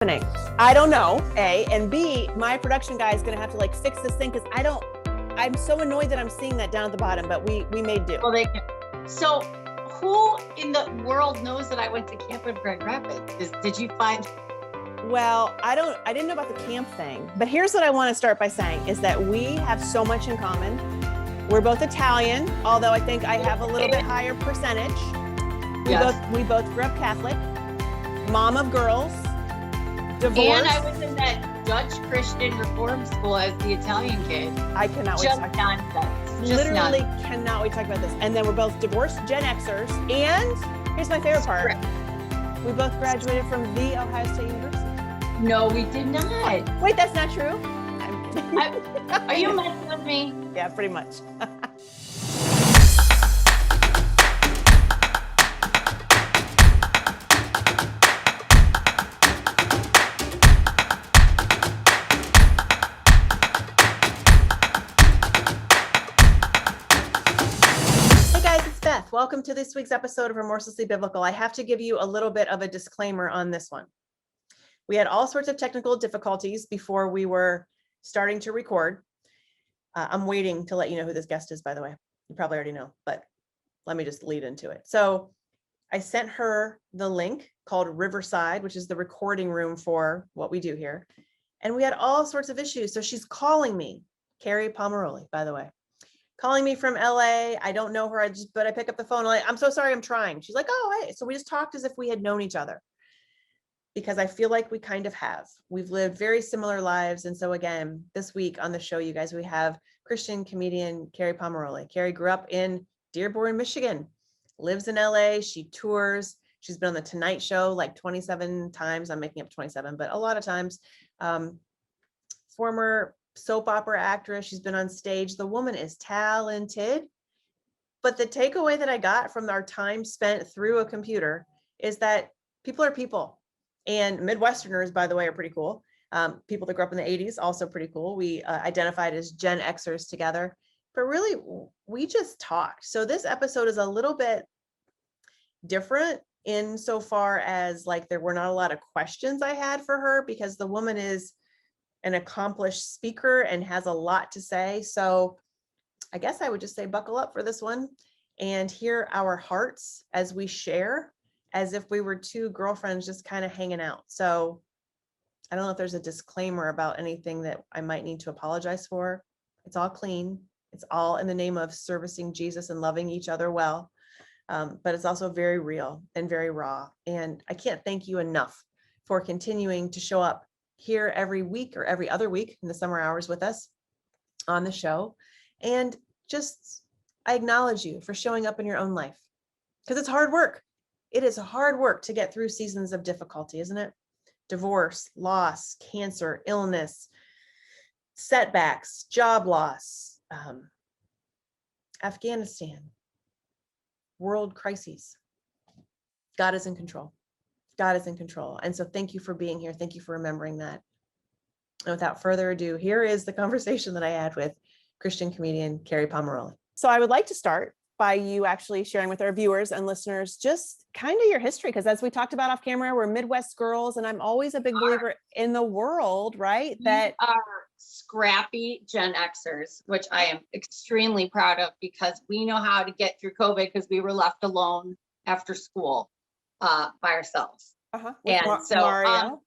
happening? I don't know, A, and B, my production guy is going to have to like fix this thing because I'm so annoyed that I'm seeing that down at the bottom, but we made do. Well, so who in the world knows that I went to camp in Grand Rapids? Did you find? Well, I didn't know about the camp thing, but here's what I want to start by saying is that we have so much in common. We're both Italian, although I think I have a little bit higher percentage. We both grew up Catholic, mom of girls, divorced. And I was in that Dutch Christian reform school as the Italian kid. I cannot wait to talk about this. Literally cannot wait to talk about this. And then we're both divorced Gen Xers. And here's my favorite part. We both graduated from the Ohio State University. No, we did not. Wait, that's not true? I'm kidding. Are you messing with me? Yeah, pretty much. Welcome to this week's episode of Remorselessly Biblical. I have to give you a little bit of a disclaimer on this one. We had all sorts of technical difficulties before we were starting to record. I'm waiting to let you know who this guest is, by the way. You probably already know, but let me just lead into it. So I sent her the link called Riverside, which is the recording room for what we do here. And we had all sorts of issues. So she's calling me, Kerri Pomarolli, by the way. Calling me from LA. I don't know her, but I pick up the phone. I'm so sorry, I'm trying. She's like, oh, hey. So we just talked as if we had known each other because I feel like we kind of have. We've lived very similar lives. And so again, this week on the show, you guys, we have Christian comedian Kerri Pomarolli. Kerri grew up in Dearborn, Michigan, lives in LA. She tours. She's been on the Tonight Show like 27 times. I'm making up 27, but a lot of times. Former soap opera actress. She's been on stage. The woman is talented. But the takeaway that I got from our time spent through a computer is that people are people. And Midwesterners, by the way, are pretty cool. People that grew up in the 80s, also pretty cool. We identified as Gen Xers together. But really, we just talked. So this episode is a little bit different insofar as like there were not a lot of questions I had for her because the woman is an accomplished speaker and has a lot to say. So I guess I would just say buckle up for this one and hear our hearts as we share as if we were two girlfriends just kind of hanging out. So I don't know if there's a disclaimer about anything that I might need to apologize for. It's all clean. It's all in the name of servicing Jesus and loving each other well. But it's also very real and very raw. And I can't thank you enough for continuing to show up here every week or every other week in the summer hours with us on the show. And just, I acknowledge you for showing up in your own life because it's hard work. It is hard work to get through seasons of difficulty, isn't it? Divorce, loss, cancer, illness, setbacks, job loss, Afghanistan, world crises. God is in control. God is in control. And so thank you for being here. Thank you for remembering that. And without further ado, here is the conversation that I had with Christian comedian Kerri Pomarolli. So I would like to start by you actually sharing with our viewers and listeners just kind of your history, because as we talked about off camera, we're Midwest girls, and I'm always a big believer in the world, right? That are scrappy Gen Xers, which I am extremely proud of because we know how to get through COVID because we were left alone after school. By ourselves. And so Mario.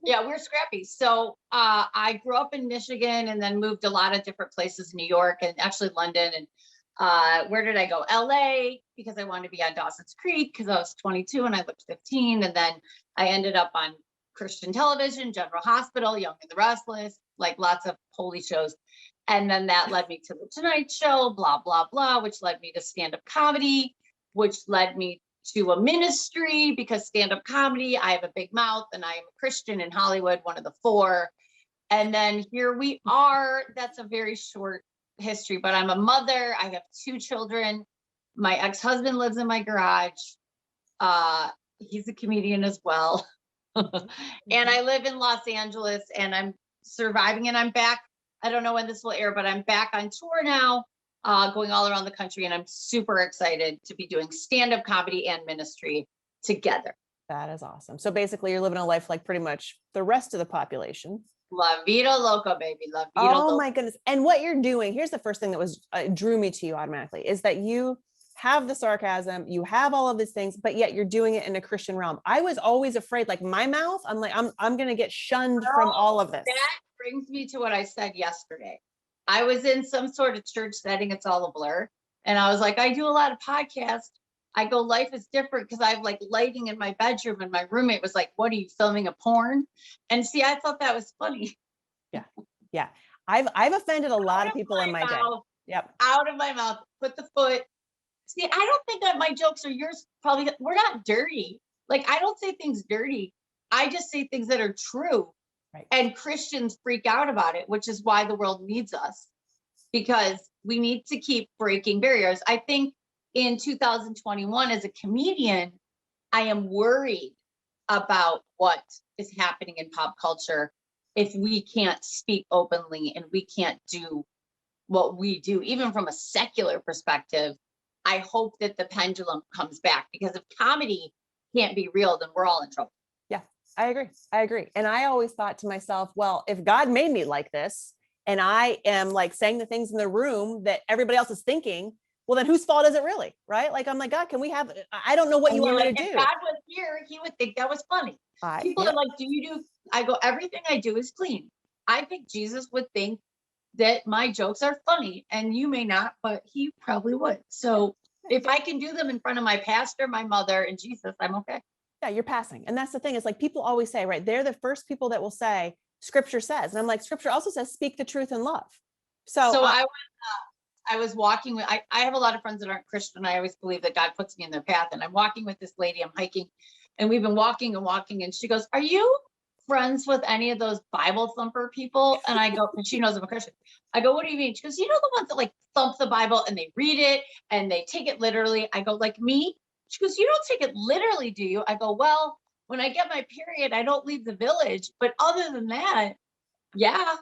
Yeah, we're scrappy. So I grew up in Michigan and then moved a lot of different places, New York and actually London. And where did I go? LA, because I wanted to be on Dawson's Creek because I was 22 and I looked 15. And then I ended up on Christian television, General Hospital, Young and the Restless, like lots of holy shows. And then that led me to the Tonight Show, blah, blah, blah, which led me to stand-up comedy, which led me to a ministry because stand-up comedy, I have a big mouth and I am a Christian in Hollywood, one of the four. And then here we are. That's a very short history, but I'm a mother. I have 2 children. My ex-husband lives in my garage. He's a comedian as well. And I live in Los Angeles and I'm surviving and I'm back. I don't know when this will air, but I'm back on tour now. Going all around the country. And I'm super excited to be doing stand-up comedy and ministry together. That is awesome. So basically you're living a life like pretty much the rest of the population. La vida loca, baby. La vida Oh loca. my goodness. And what you're doing, here's the first thing that was drew me to you automatically, is that you have the sarcasm, you have all of these things, but yet you're doing it in a Christian realm. I was always afraid, like my mouth, I'm like, I'm going to get shunned from all of this. That brings me to what I said yesterday. I was in some sort of church setting. It's all a blur. And I was like, I do a lot of podcasts. I go, life is different because I have like lighting in my bedroom, and my roommate was like, what are you filming, a porn? And see, I thought that was funny. Yeah. Yeah. I've offended a lot of people in my day. Yep. Out of my mouth, put the foot. See, I don't think that my jokes or yours probably, we're not dirty. Like, I don't say things dirty. I just say things that are true. Right. And Christians freak out about it, which is why the world needs us, because we need to keep breaking barriers. I think in 2021, as a comedian, I am worried about what is happening in pop culture if we can't speak openly and we can't do what we do, even from a secular perspective. I hope that the pendulum comes back, because if comedy can't be real, then we're all in trouble. Yeah, I agree. And I always thought to myself, well, if God made me like this and I am like saying the things in the room that everybody else is thinking, well, then whose fault is it really? Right? Like, I'm like, God, can we have, I don't know what you want me to do. If God was here, he would think that was funny. People are like, I go, everything I do is clean. I think Jesus would think that my jokes are funny, and you may not, but he probably would. So if I can do them in front of my pastor, my mother, and Jesus, I'm okay. Yeah, you're passing. And that's the thing, is like, people always say, right, they're the first people that will say scripture says, and I'm like, scripture also says speak the truth in love. So I was walking with, I have a lot of friends that aren't Christian. I always believe that God puts me in their path. And I'm walking with this lady, I'm hiking, and we've been walking and walking. And she goes, are you friends with any of those Bible thumper people? And I go, and she knows I'm a Christian. I go, what do you mean? She goes, you know, the ones that like thump the Bible and they read it and they take it literally. I go, like me? She goes, you don't take it literally, do you? I go, well, when I get my period, I don't leave the village. But other than that, yeah.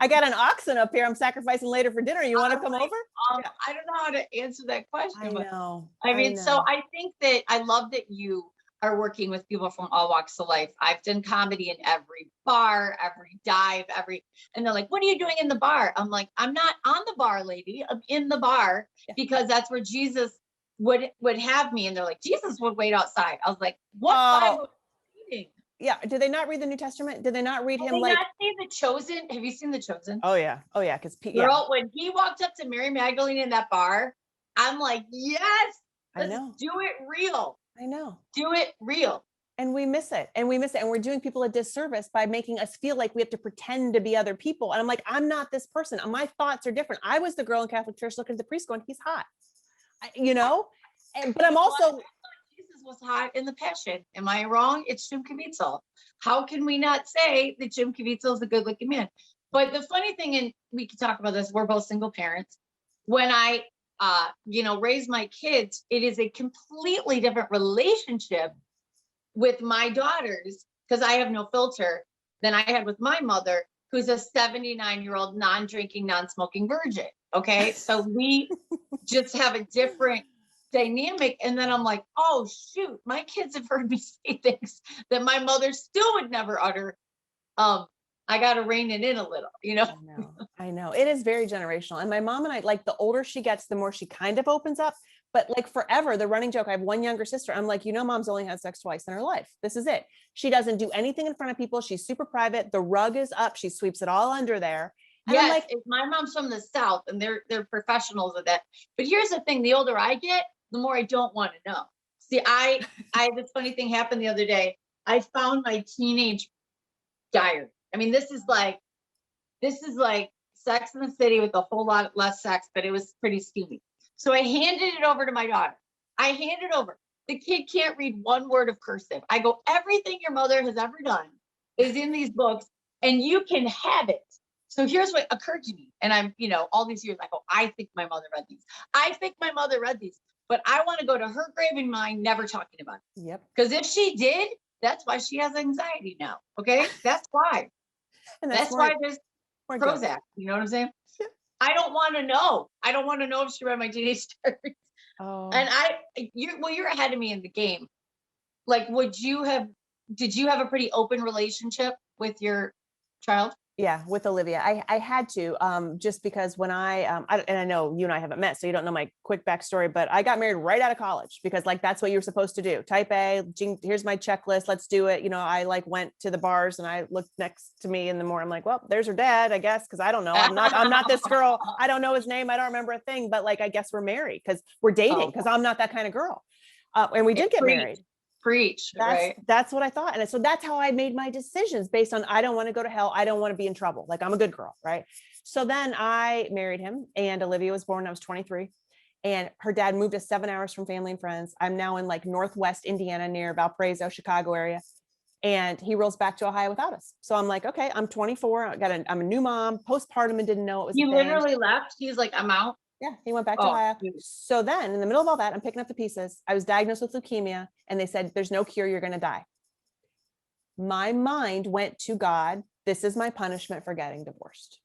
I got an oxen up here I'm sacrificing later for dinner. You want to come over? I don't know how to answer that question. I know. So I think that I love that you are working with people from all walks of life. I've done comedy in every bar, every dive, and they're like, what are you doing in the bar? I'm like, I'm not on the bar, lady. I'm in the bar because that's where Jesus would have me. And they're like, Jesus would wait outside. I was like, what Bible are you reading? Yeah. Did they not read the New Testament? Did they not read him? Did they not see The Chosen? Have you seen The Chosen? Oh yeah. Because girl, when he walked up to Mary Magdalene in that bar, I'm like, yes, let's do it real. I know. Do it real. And we miss it. And we're doing people a disservice by making us feel like we have to pretend to be other people. And I'm like, I'm not this person. My thoughts are different. I was the girl in Catholic church looking at the priest going, he's hot, but I'm also, Jesus was hot in the Passion. Am I wrong? It's Jim Caviezel. How can we not say that Jim Caviezel is a good looking man? But the funny thing, and we can talk about this, we're both single parents. When I, raise my kids, it is a completely different relationship with my daughters, because I have no filter, than I had with my mother, who's a 79-year-old non-drinking, non-smoking virgin. Okay. So we just have a different dynamic. And then I'm like, oh shoot, my kids have heard me say things that my mother still would never utter. I got to rein it in a little, I know. It is very generational. And my mom and I, like, the older she gets, the more she kind of opens up. But like forever, the running joke, I have one younger sister. I'm like, mom's only had sex twice in her life. This is it. She doesn't do anything in front of people. She's super private. The rug is up. She sweeps it all under there. And I'm like, my mom's from the South, and they're professionals at that. But here's the thing: the older I get, the more I don't want to know. See, I had this funny thing happen the other day. I found my teenage diary. I mean, this is like Sex in the City with a whole lot less sex, but it was pretty steamy. So I handed it over to my daughter. The kid can't read one word of cursive. I go, everything your mother has ever done is in these books, and you can have it. So here's what occurred to me. And I'm, all these years, I go, I think my mother read these. But I want to go to her grave and mine, never talking about it. Yep. Because if she did, that's why she has anxiety now. Okay. That's why. And that's why there's Prozac. You know what I'm saying? Yeah. I don't want to know. I don't want to know if she read my teenage stories. Oh. And you're ahead of me in the game. Like, did you have a pretty open relationship with your child? Yeah, with Olivia, I had to, just because when and I know you and I haven't met, so you don't know my quick backstory, but I got married right out of college because like, that's what you were supposed to do. Type A, here's my checklist. Let's do it. You know, I like went to the bars and I looked next to me in the morning. I'm like, well, there's her dad, I guess. Cause I don't know. I'm not this girl. I don't know his name. I don't remember a thing, but like, I guess we're married because we're dating because I'm not that kind of girl. And we did get married. Preach, right? That's what I thought. And so that's how I made my decisions based on, I don't want to go to hell. I don't want to be in trouble. Like I'm a good girl. Right. So then I married him and Olivia was born when I was 23 and her dad moved us 7 hours from family and friends. I'm now in like Northwest Indiana near Valparaiso, Chicago area. And he rolls back to Ohio without us. So I'm like, okay, I'm 24. I'm a new mom, postpartum and didn't know it was. He literally left. He's like, I'm out. Yeah, he went back to Ohio. So then in the middle of all that, I'm picking up the pieces. I was diagnosed with leukemia and they said, there's no cure, you're going to die. My mind went to God. This is my punishment for getting divorced.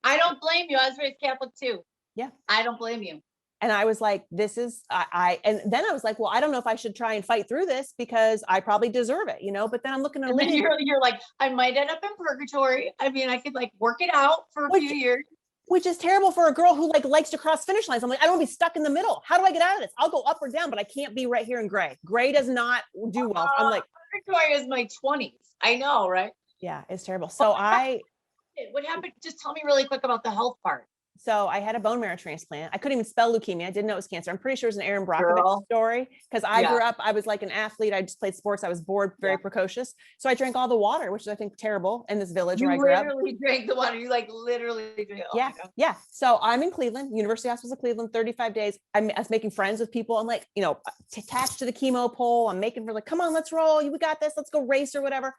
I don't blame you. I was raised Catholic too. Yeah. I don't blame you. And I was like, this is, and then I was like, well, I don't know if I should try and fight through this because I probably deserve it, you know, but then I'm looking at Olivia. You're like, I might end up in purgatory. I mean, I could like work it out for a few years. Which is terrible for a girl who like likes to cross finish lines. I'm like, I don't want to be stuck in the middle. How do I get out of this? I'll go up or down, but I can't be right here in gray. Gray does not do well. I'm like, purgatory is my 20s. I know, right? Yeah, it's terrible. So what happened? Just tell me really quick about the health part. So I had a bone marrow transplant. I couldn't even spell leukemia. I didn't know it was cancer. I'm pretty sure it was an Aaron Brockovich story because I grew up, I was like an athlete. I just played sports. I was bored, very precocious. So I drank all the water, which is I think terrible in this village where I grew up. You literally drank the water. You like literally drank. Oh yeah. So I'm in Cleveland, University Hospitals of Cleveland, 35 days. I was making friends with people. I'm like, you know, attached to the chemo pole. I'm making for like, come on, let's roll. We got this. Let's go race or whatever.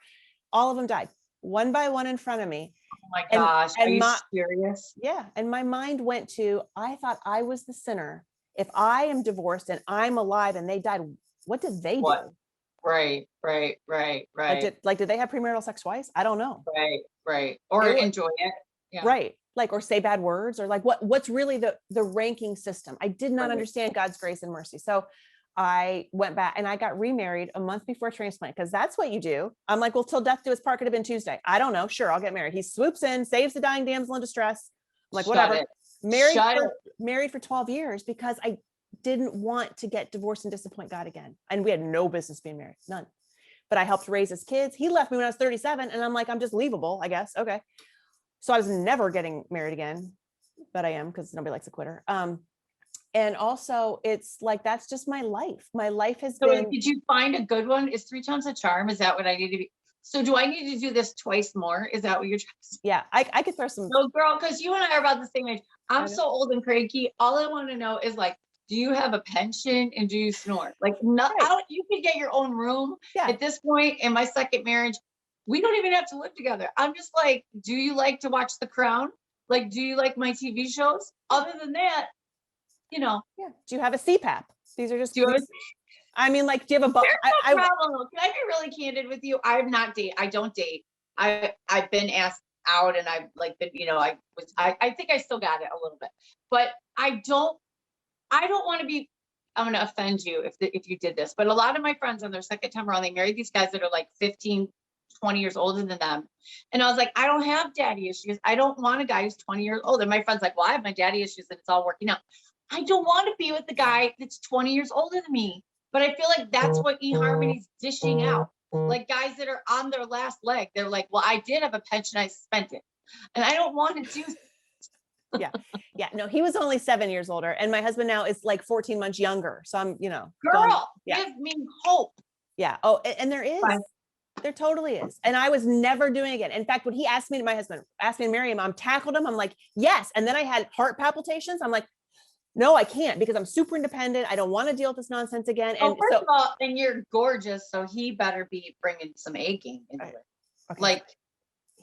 All of them died one by one in front of me. Oh my gosh. Are you serious? Yeah. And my mind went to, I thought I was the sinner. If I am divorced and I'm alive and they died, what did they do? Right. Did they have premarital sex twice? I don't know. Right. Or enjoy it. Yeah. Right. Like, or say bad words or like, what's really the ranking system? I did not understand God's grace and mercy. So I went back and I got remarried a month before transplant because that's what you do. I'm like, well, till death do us part could have been Tuesday. I don't know. Sure, I'll get married. He swoops in, saves the dying damsel in distress. I'm like, whatever. Married for 12 years because I didn't want to get divorced and disappoint God again. And we had no business being married, none. But I helped raise his kids. He left me when I was 37 and I'm like, I'm just leavable, I guess. Okay. So I was never getting married again, but I am because nobody likes a quitter. And also it's like, that's just my life. My life has been. Did you find a good one? Is 3 times a charm? Is that what I need to be? So do I need to do this twice more? Is that what you're trying to say? Yeah, I could throw some. No, girl, because you and I are about the same age. I'm so old and cranky. All I want to know is like, do you have a pension and do you snore? Like, you can get your own room. Yeah. At this point in my second marriage, we don't even have to live together. I'm just like, do you like to watch The Crown? Like, do you like my TV shows? Other than that, you know. Yeah. Do you have a CPAP? These are just. Do you have I mean, like, do you have a? There's no problem. Can I be really candid with you? I don't date. I've been asked out, and I've like been, you know, I think I still got it a little bit, but I don't want to be. I'm going to offend you if you did this, but a lot of my friends on their second time around, they married these guys that are like 15, 20 years older than them. And I was like, I don't have daddy issues. I don't want a guy who's 20 years old. And my friend's like, well, I have my daddy issues and it's all working out. I don't want to be with the guy that's 20 years older than me. But I feel like that's what eHarmony's dishing out. Like guys that are on their last leg. They're like, well, I did have a pension. I spent it. And I don't want to do Yeah. No, he was only 7 years older. And my husband now is like 14 months younger. So I'm, you know. Girl, give me hope. Yeah. Oh, and there is. Fine. There totally is. And I was never doing it again. In fact, when he asked me, my husband asked me to marry him, tackled him. I'm like, yes. And then I had heart palpitations. I'm like, no, I can't because I'm super independent. I don't want to deal with this nonsense again. And first of all, and you're gorgeous. So he better be bringing some A game into it. Okay. Like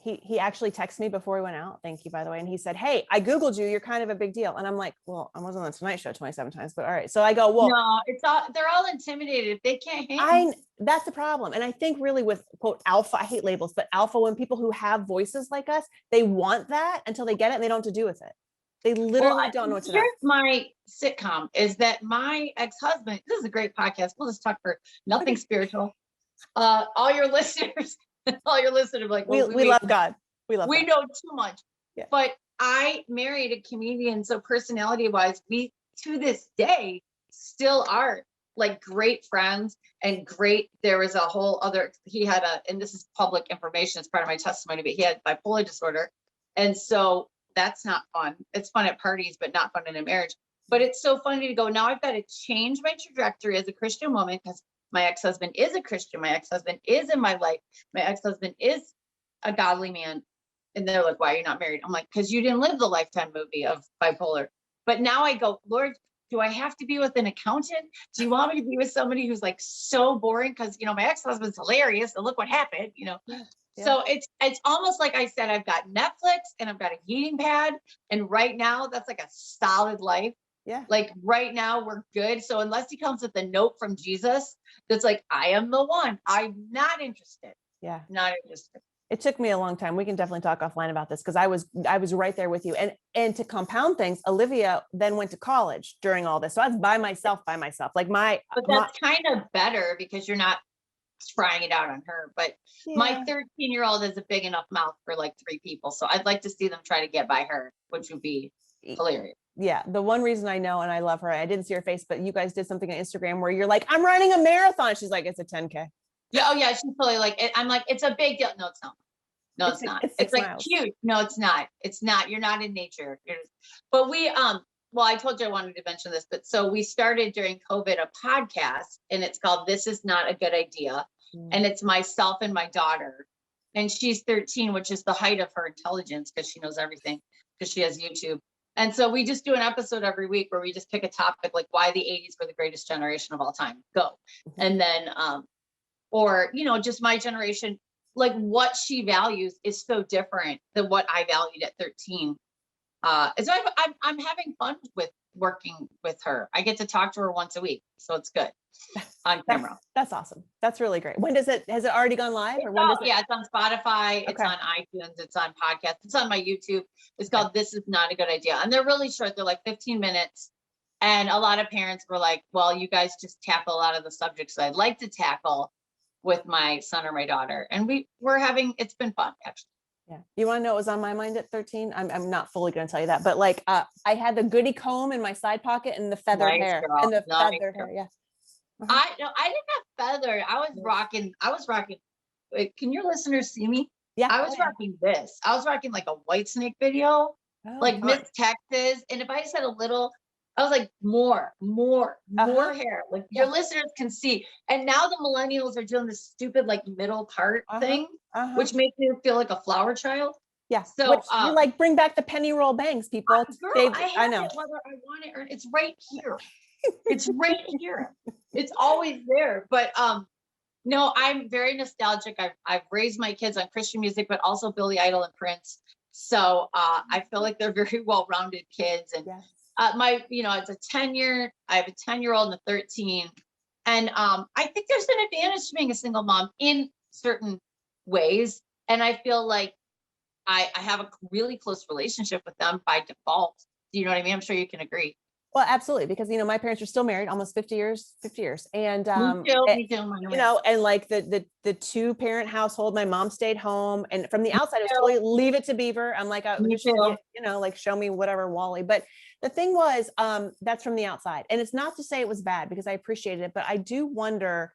he actually texted me before we went out. Thank you, by the way. And he said, hey, I Googled you. You're kind of a big deal. And I'm like, well, I was on the Tonight Show 27 times, but all right. So I go, well, no, they're all intimidated. If they can't hang. That's the problem. And I think really with quote alpha, I hate labels, but alpha, when people who have voices like us, they want that until they get it and they don't have to do with it. They literally don't know what's here's my sitcom is that my ex-husband, this is a great podcast. We'll just talk for nothing spiritual. All your listeners, all your listeners are like, we love God. We know too much. Yeah. But I married a comedian. So personality wise, we to this day still are like great friends and great. There was a whole other, he had and this is public information, it's part of my testimony, but he had bipolar disorder. And so that's not fun. It's fun at parties, but not fun in a marriage. But it's so funny to go, now I've got to change my trajectory as a Christian woman because my ex-husband is a Christian. My ex-husband is in my life. My ex-husband is a godly man. And they're like, why are you not married? I'm like, because you didn't live the Lifetime movie of bipolar. But now I go, Lord, do I have to be with an accountant? Do you want me to be with somebody who's like so boring? Because, my ex-husband's hilarious. And look what happened, Yeah. So it's almost like I said, I've got Netflix and I've got a heating pad. And right now that's like a solid life. Yeah. Like right now we're good. So unless he comes with a note from Jesus, that's like, I am the one. I'm not interested. Yeah. Not interested. It took me a long time. We can definitely talk offline about this because I was right there with you. And to compound things, Olivia then went to college during all this. So I was by myself. Like but that's kind of better because you're not trying it out on her. But my 13-year-old has a big enough mouth for like 3 people. So I'd like to see them try to get by her, which would be hilarious. Yeah. The one reason I know, and I love her, I didn't see her face, but you guys did something on Instagram where you're like, I'm running a marathon. She's like, it's a 10K. Yeah. Oh yeah. She's totally like, I'm like, it's a big deal. No, it's not. No, it's not. It's like miles. Cute. No, it's not. It's not. You're not in nature. But we, well, I told you I wanted to mention this, but so we started during COVID a podcast and it's called This Is Not a Good Idea. And it's myself and my daughter. And she's 13, which is the height of her intelligence because she knows everything because she has YouTube. And so we just do an episode every week where we just pick a topic like why the 80s were the greatest generation of all time. Go. And then, or, just my generation, like what she values is so different than what I valued at 13. And so I'm having fun with working with her. I get to talk to her once a week. So it's good on camera. That's awesome. That's really great. Has it already gone live? Yeah, it's on Spotify. It's on iTunes. It's on podcasts. It's on my YouTube. It's called This Is Not a Good Idea. And they're really short. They're like 15 minutes. And a lot of parents were like, well, you guys just tackle a lot of the subjects that I'd like to tackle with my son or my daughter. And it's been fun actually. Yeah. You want to know what was on my mind at 13? I'm not fully going to tell you that, but like, I had the goody comb in my side pocket and the feathered hair and the feathered hair. Yeah. I didn't have feathered. I was rocking. Wait, can your listeners see me? Yeah. I was rocking this. I was rocking like a Whitesnake video, like Miss Texas. And if I said a little, I was like, more hair. Like your listeners can see. And now the millennials are doing this stupid like middle part thing, which makes me feel like a flower child. Yeah. So you like bring back the penny roll bangs, people. Girl, I know it, whether I want it or it's right here. It's right here. It's always there. But no, I'm very nostalgic. I've raised my kids on Christian music, but also Billy Idol and Prince. So I feel like they're very well-rounded kids. And it's a 10-year, I have a 10-year-old and a 13. And I think there's an advantage to being a single mom in certain ways. And I feel like I have a really close relationship with them by default. Do you know what I mean? I'm sure you can agree. Well, absolutely. Because, my parents are still married almost 50 years. And, me too. And like the 2-parent household, my mom stayed home and from the outside, it was totally leave it to Beaver. I'm like, like show me whatever Wally. But the thing was, that's from the outside. And it's not to say it was bad because I appreciated it, but I do wonder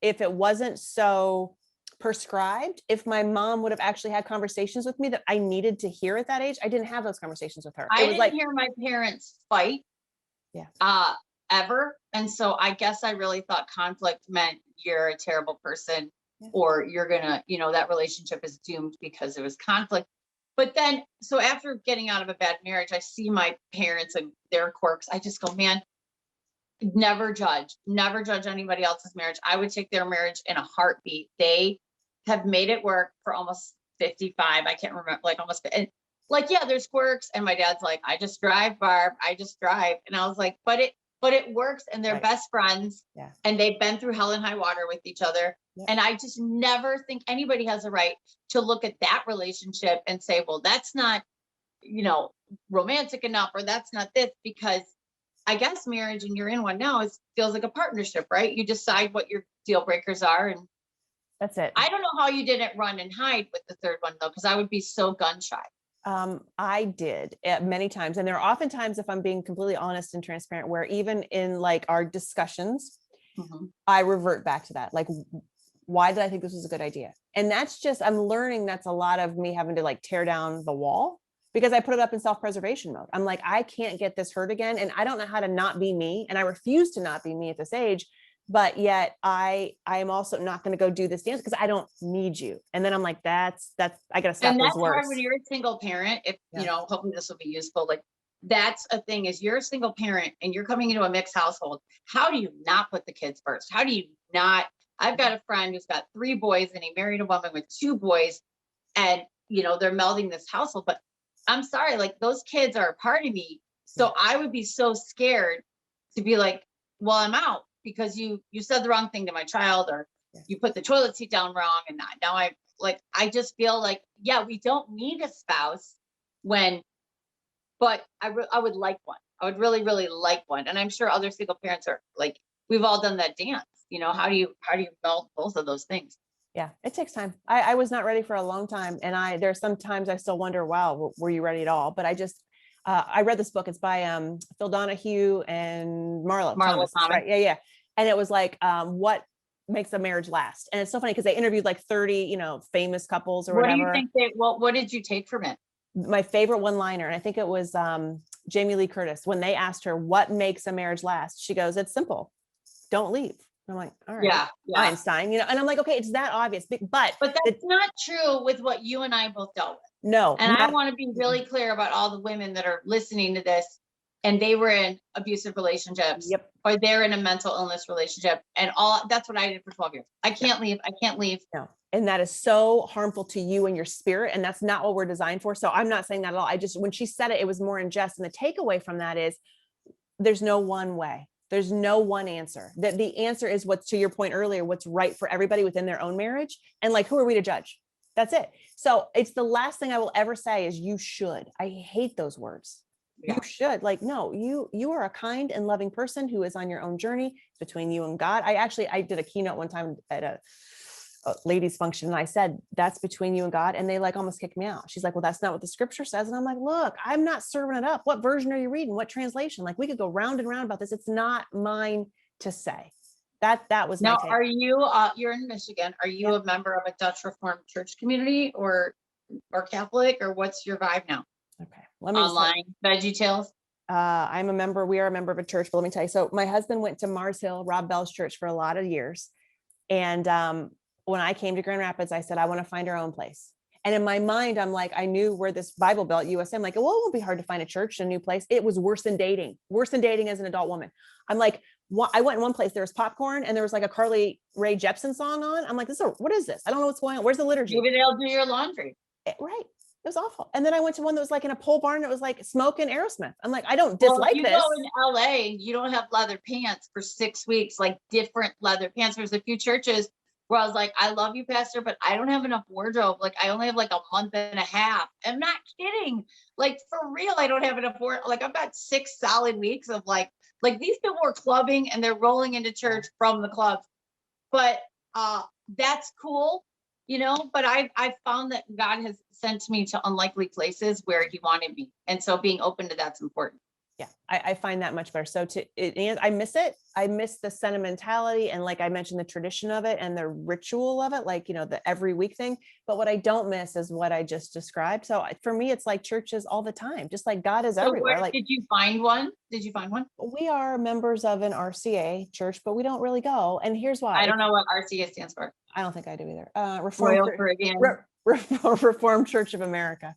if it wasn't so prescribed, if my mom would have actually had conversations with me that I needed to hear at that age. I didn't have those conversations with her. I didn't hear my parents fight ever. And so I guess I really thought conflict meant you're a terrible person or you're gonna, that relationship is doomed because it was conflict. But then, so after getting out of a bad marriage, I see my parents and their quirks. I just go, man, never judge anybody else's marriage. I would take their marriage in a heartbeat. They have made it work for almost 55. I can't remember, like almost, and like, there's quirks. And my dad's like, I just drive, Barb. I just drive. And I was like, but it works. And they're best friends. Yeah. And they've been through hell and high water with each other. Yeah. And I just never think anybody has a right to look at that relationship and say, well, that's not romantic enough, or that's not this, because I guess marriage, and you're in one now, feels like a partnership, right? You decide what your deal breakers are. And that's it. I don't know how you didn't run and hide with the third one though, because I would be so gun shy. I did many times. And there are often times, if I'm being completely honest and transparent, where even in like our discussions, I revert back to that. Like, why did I think this was a good idea? And that's just, I'm learning that's a lot of me having to like tear down the wall, because I put it up in self-preservation mode. I'm like, I can't get this hurt again. And I don't know how to not be me. And I refuse to not be me at this age. But yet I am also not going to go do this dance because I don't need you. And then I'm like, that's, I got to stop and those that's words. hard when you're a single parent. If, hopefully this will be useful. Like, that's a thing, is you're a single parent and you're coming into a mixed household. How do you not put the kids first? How do you not? I've got a friend who's got 3 boys and he married a woman with 2 boys, and, they're melding this household, but I'm sorry, like, those kids are a part of me. So I would be so scared to be like, well, I'm out because you said the wrong thing to my child, or you put the toilet seat down wrong. And now I just feel like, yeah, we don't need a spouse but I would like one. I would really, really like one. And I'm sure other single parents are like, we've all done that dance. How do you meld both of those things? Yeah, it takes time. I was not ready for a long time. And there's sometimes I still wonder, wow, were you ready at all? But I read this book. It's by Phil Donahue and Marlo Thomas. Right? Yeah. And it was like, what makes a marriage last? And it's so funny because they interviewed like 30, famous couples or whatever. What do you think what did you take from it? My favorite one-liner, and I think it was Jamie Lee Curtis, when they asked her what makes a marriage last, she goes, "It's simple. Don't leave." I'm like, all right, yeah. Einstein, and I'm like, okay, it's that obvious, but that's not true with what you and I both dealt with. No. And I want to be really clear about all the women that are listening to this, and they were in abusive relationships, or they're in a mental illness relationship, and that's what I did for 12 years. I can't leave. No. And that is so harmful to you and your spirit. And that's not what we're designed for. So I'm not saying that at all. When she said it was more in jest. And the takeaway from that is there's no one way. There's no one answer. That the answer is what's, to your point earlier, what's right for everybody within their own marriage. And like, who are we to judge? That's it. So it's the last thing I will ever say is you should. I hate those words. Yeah. You should. Like, no, you are a kind and loving person who is on your own journey. It's between you and God. I did a keynote one time at a ladies function, and I said, that's between you and God. And they like almost kicked me out. She's like, well, that's not what the scripture says. And I'm like, look, I'm not serving it up. What version are you reading? What translation? Like, we could go round and round about this. It's not mine to say. That was now, my take. Are you you're in Michigan, are you a member of a Dutch Reformed church community or Catholic, or what's your vibe now? Okay, let me online VeggieTales. I'm a member. We are a member of a church, but let me tell you. So my husband went to Mars Hill, Rob Bell's church, for a lot of years. And when I came to Grand Rapids, I said, I want to find our own place. And in my mind, I'm like, I knew where this Bible Belt USA, I'm like, well, it won't be hard to find a church, a new place. It was worse than dating as an adult woman. I'm like, I went in one place, there was popcorn and there was like a Carly Rae Jepsen song on. I'm like, what is this? I don't know what's going on. Where's the liturgy? Maybe they'll do your laundry. Right. It was awful. And then I went to one that was like in a pole barn. It was like Smoke and Aerosmith. I'm like, I don't dislike this. You go in LA, you don't have leather pants for 6 weeks, like different leather pants. There's a few churches where I was like, I love you, pastor, but I don't have enough wardrobe. Like, I only have like a month and a half. I'm not kidding. Like, for real, I don't have enough wardrobe. Like, I've got 6 solid weeks of like these people were clubbing and they're rolling into church from the clubs. But that's cool, but I found that God has sent me to unlikely places where he wanted me. And so being open to that's important. Yeah, I find that much better. So I miss it. I miss the sentimentality. And like I mentioned, the tradition of it and the ritual of it, like, the every week thing. But what I don't miss is what I just described. So for me, it's like churches all the time, just like God is everywhere. Like, did you find one? We are members of an RCA church, but we don't really go. And here's why. I don't know what RCA stands for. I don't think I do either. Reformed Church of America.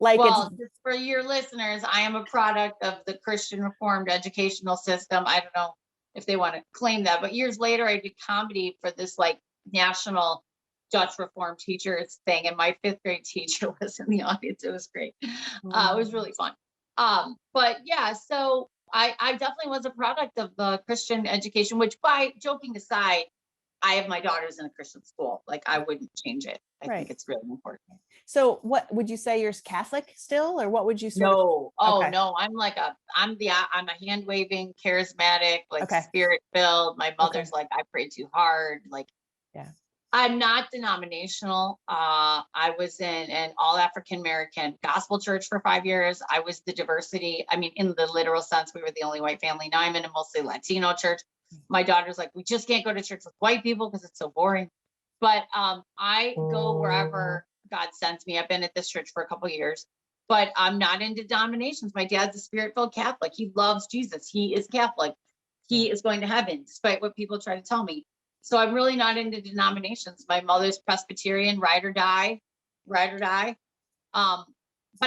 Just for your listeners, I am a product of the Christian Reformed educational system. I don't know if they want to claim that, but years later, I did comedy for this like national Dutch Reformed teachers thing, and my 5th grade teacher was in the audience. It was great. It was really fun. But yeah, so I definitely was a product of the Christian education, which, by joking aside, I have my daughters in a Christian school. Like I wouldn't change it. I Right. think it's really important. So what would you say, you're Catholic still, or what would you sort of? No, oh Okay. no, I'm a hand waving, charismatic, like Okay. spirit filled. My mother's like, I pray too hard. Like, Yeah. I'm not denominational. I was in an all African American gospel church for 5 years. I was the diversity. I mean, in the literal sense, we were the only white family. Now I'm in a mostly Latino church. My daughter's like, we just can't go to church with white people because it's so boring. But I go wherever God sends me. I've been at this church for a couple of years, but I'm not into denominations. My dad's a spirit-filled Catholic. He loves Jesus. He is Catholic. He is going to heaven, despite what people try to tell me. So I'm really not into denominations. My mother's Presbyterian, ride or die. But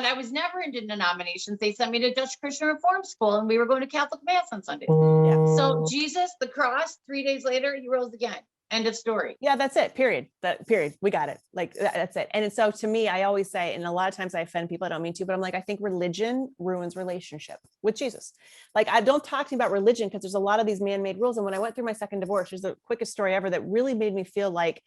I was never into denominations. They sent me to Dutch Christian Reform School, and we were going to Catholic Mass on Sundays. Yeah. So Jesus, the cross, 3 days later, he rose again. End of story. Yeah, that's it. Period. We got it. Like that's it. And so to me, I always say, and a lot of times I offend people, I don't mean to, but I'm like, I think religion ruins relationship with Jesus. Like, I don't talk to you about religion because there's a lot of these man-made rules. And when I went through my second divorce, there's the quickest story ever that really made me feel like,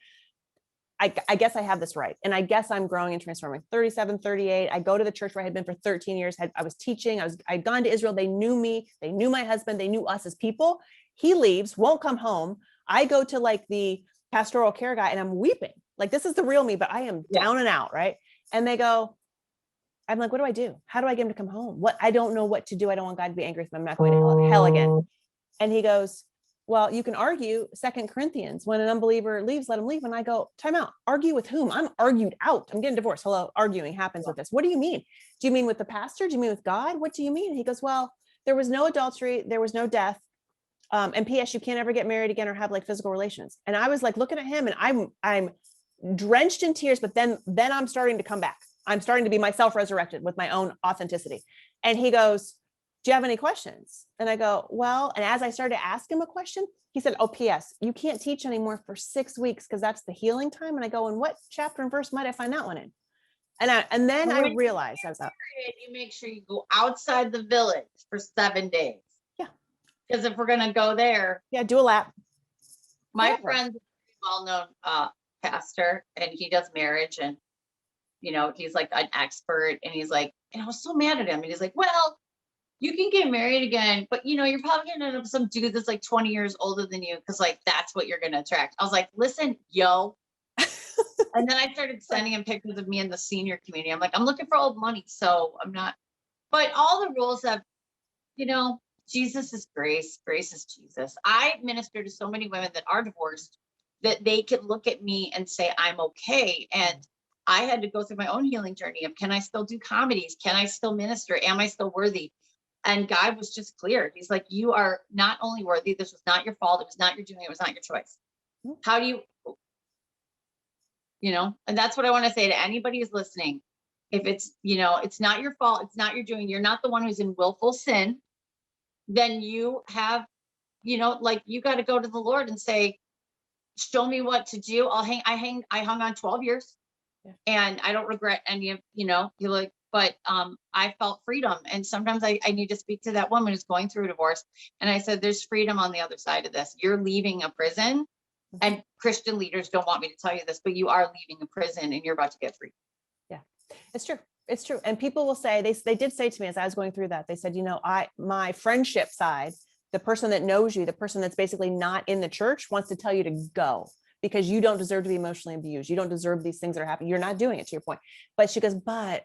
I guess I have this right. And I guess I'm growing and transforming. 37, 38. I go to the church where I had been for 13 years. I was teaching. I'd gone to Israel. They knew me. They knew my husband. They knew us as people. He leaves, won't come home. I go to like the pastoral care guy and I'm weeping. Like, this is the real me, but I am down and out. Right. And they go, I'm like, what do I do? How do I get him to come home? I don't know what to do. I don't want God to be angry with me. I'm not going to hell again. And he goes, well, you can argue 2 Corinthians, when an unbeliever leaves, let him leave. And I go, time out. Argue with whom? I'm argued out. I'm getting divorced. Hello. Arguing happens with this. What do you mean? Do you mean with the pastor? Do you mean with God? What do you mean? And he goes, well, there was no adultery. There was no death. And P.S. you can't ever get married again or have like physical relations. And I was like looking at him and I'm drenched in tears, but then I'm starting to come back. I'm starting to be myself resurrected with my own authenticity. And he goes, do you have any questions? And I go, well, and as I started to ask him a question, he said, oh, P.S. you can't teach anymore for 6 weeks because that's the healing time. And I go, and what chapter and verse might I find that one in? And then I realized I was up. You make sure you go outside the village for 7 days. Yeah. Because if we're going to go there. Yeah, do a lap. My friend's a well-known pastor, and he does marriage, and, you know, he's like an expert, and he's like, and I was so mad at him. And he's like, well, you can get married again, but you know, you're probably going to end up with some dude that's like 20 years older than you. Cause like, that's what you're going to attract. I was like, listen, yo. And then I started sending him pictures of me in the senior community. I'm like, I'm looking for old money. So I'm not, but all the rules have, you know, Jesus is grace. Grace is Jesus. I minister to so many women that are divorced that they can look at me and say, I'm okay. And I had to go through my own healing journey of, can I still do comedies? Can I still minister? Am I still worthy? And God was just clear. He's like, you are not only worthy, this was not your fault. It was not your doing. It was not your choice. How do you know, and that's what I want to say to anybody who's listening. If it's, you know, it's not your fault. It's not your doing. You're not the one who's in willful sin. Then you have, you know, like you got to go to the Lord and say, show me what to do. I hung on 12 years and I don't regret any of, you know, you're like, but I felt freedom. And sometimes I need to speak to that woman who's going through a divorce. And I said, there's freedom on the other side of this. You're leaving a prison, and Christian leaders don't want me to tell you this, but you are leaving a prison and you're about to get free. Yeah, it's true. It's true. And people will say, they did say to me as I was going through that, they said, you know, my friendship side, the person that knows you, the person that's basically not in the church wants to tell you to go because you don't deserve to be emotionally abused. You don't deserve these things that are happening. You're not doing it, to your point. But she goes, but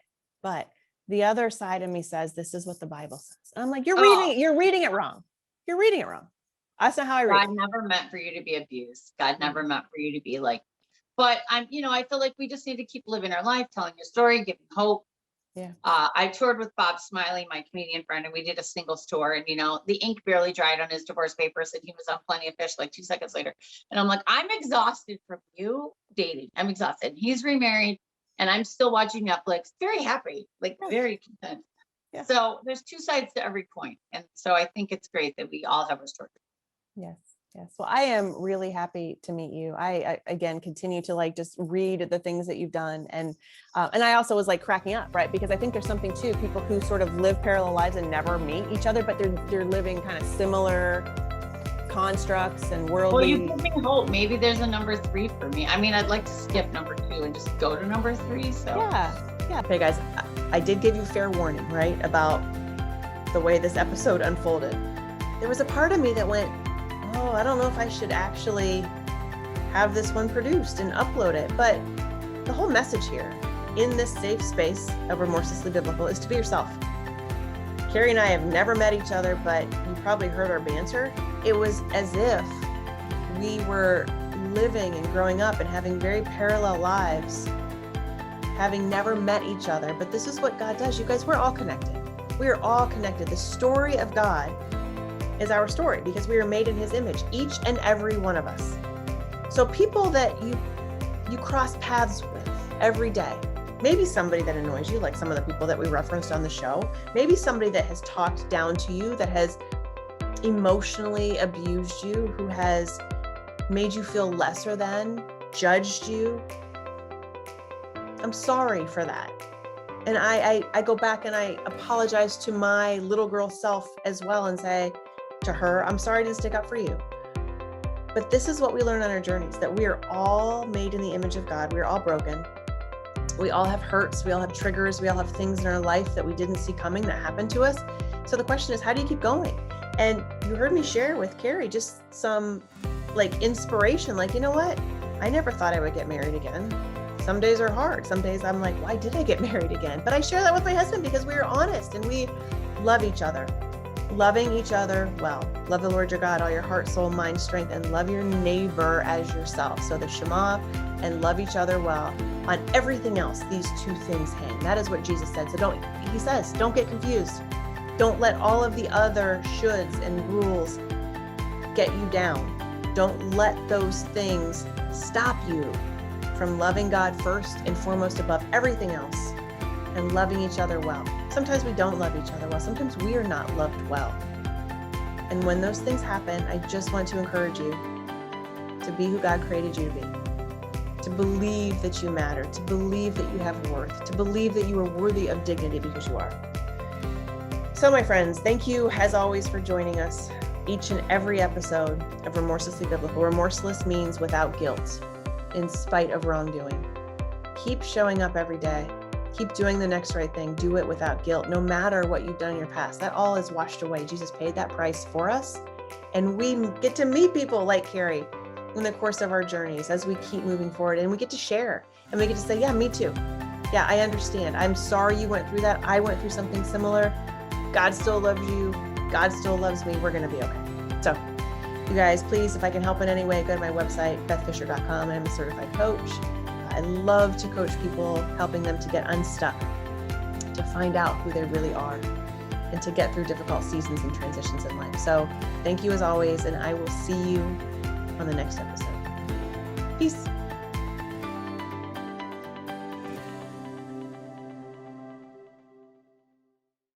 the other side of me says, this is what the Bible says. And I'm like, you're reading it wrong. You're reading it wrong. That's not how I read it. God never meant for you to be abused. God never meant for you to be like, but you know, I feel like we just need to keep living our life, telling your story, giving hope. Yeah. I toured with Bob Smiley, my comedian friend, and we did a singles tour, and, you know, the ink barely dried on his divorce papers, and he was on Plenty of Fish like 2 seconds later. And I'm like, I'm exhausted from you dating. I'm exhausted. He's remarried and I'm still watching Netflix, very happy, like very content. Yeah. So there's two sides to every coin. And so I think it's great that we all have our story. Yes. Yes. Well, I am really happy to meet you. I again, continue to like, just read the things that you've done. And I also was like cracking up, right? Because I think there's something too, people who sort of live parallel lives and never meet each other, but they're living kind of similar constructs and Well, worldly. you give me hope. Maybe there's a number 3 for me. I mean, I'd like to skip number 2 and just go to number 3. So Yeah. Okay, guys, I did give you fair warning, right? About the way this episode unfolded. There was a part of me that went, oh, I don't know if I should actually have this one produced and upload it. But the whole message here in this safe space of Remorselessly Biblical is to be yourself. Kerri and I have never met each other, but you probably heard our banter. It was as if we were living and growing up and having very parallel lives, having never met each other. But this is what God does. You guys, we're all connected. We are all connected. The story of God is our story because we are made in his image, each and every one of us. So people that you cross paths with every day, maybe somebody that annoys you, like some of the people that we referenced on the show, maybe somebody that has talked down to you, that has emotionally abused you, who has made you feel lesser than, judged you. I'm sorry for that. And I go back and I apologize to my little girl self as well and say to her, I'm sorry I didn't stick up for you. But this is what we learn on our journeys, that we are all made in the image of God. We are all broken. We all have hurts. We all have triggers. We all have things in our life that we didn't see coming that happened to us. So the question is, how do you keep going? And you heard me share with Kerri just some like inspiration, like, you know what? I never thought I would get married again. Some days are hard. Some days I'm like, why did I get married again? But I share that with my husband because we are honest and we love each other. Loving each other well. Love the Lord your God, all your heart, soul, mind, strength, and love your neighbor as yourself. So the Shema and love each other well. On everything else, these 2 things hang. That is what Jesus said. So he says, don't get confused. Don't let all of the other shoulds and rules get you down. Don't let those things stop you from loving God first and foremost above everything else and loving each other well. Sometimes we don't love each other well. Sometimes we are not loved well. And when those things happen, I just want to encourage you to be who God created you to be, to believe that you matter, to believe that you have worth, to believe that you are worthy of dignity because you are. So my friends, thank you as always for joining us each and every episode of Remorselessly Biblical. Remorseless means without guilt, in spite of wrongdoing. Keep showing up every day. Keep doing the next right thing. Do it without guilt, no matter what you've done in your past. That all is washed away. Jesus paid that price for us. And we get to meet people like Kerri in the course of our journeys as we keep moving forward. And we get to share and we get to say, yeah, me too. Yeah, I understand. I'm sorry you went through that. I went through something similar. God still loves you. God still loves me. We're going to be okay. So you guys, please, if I can help in any way, go to my website, bethfisher.com. I'm a certified coach. I love to coach people, helping them to get unstuck, to find out who they really are, and to get through difficult seasons and transitions in life. So thank you as always, and I will see you on the next episode. Peace.